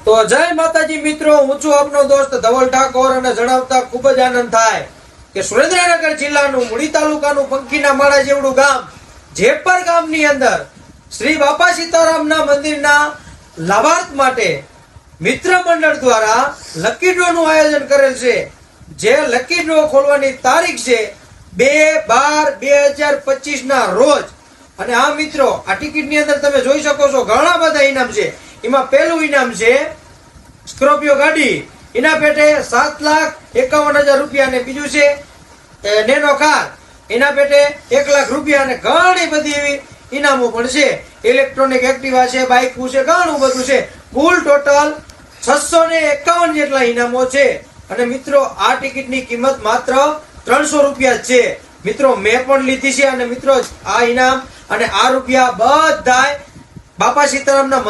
તો જય માતાજી મિત્રો, હું છું આપનો દોસ્ત ધવલ ઠાકોર અને જણાવતા ખૂબ જ આનંદ થાય કે સુરેન્દ્રનગર જિલ્લાનું મૂળી તાલુકાનું પંખીના માળા જેવડું ગામ જેપર ગામની અંદર શ્રી બાપા સીતારામના મંદિરના લાભાર્થ માટે મિત્ર મંડળ દ્વારા લકી ડ્રો નું આયોજન કરેલ છે। જે લકી ડ્રો ખોલવાની તારીખ છે 2/12/2025 ના રોજ। અને આ મિત્રો, આ ટિકિટ ની અંદર તમે જોઈ શકો છો ઘણા બધા ઇનામ છે। એમાં પહેલું ઇનામ છે સ્કોર્પિયો ગાડી, એના પેટે 7,51,000 રૂપિયા, અને બીજું છે નેનો કાર, એના પેટે 1 લાખ રૂપિયા, અને ઘણી બધી એવી ઇનામો પણ છે। ઇલેક્ટ્રોનિક એક્ટિવા છે, બાઇક છે, ઘણું બધું છે। કુલ ટોટલ 651 જેટલા ઇનામો છે। અને મિત્રો, આ ટિકિટની કિંમત માત્ર 300 રૂપિયા છે। મિત્રો, મેં પણ લીધી છે। અને મિત્રો, આ ઇનામ અને આ રૂપિયા બધાય બાપા સીતારામના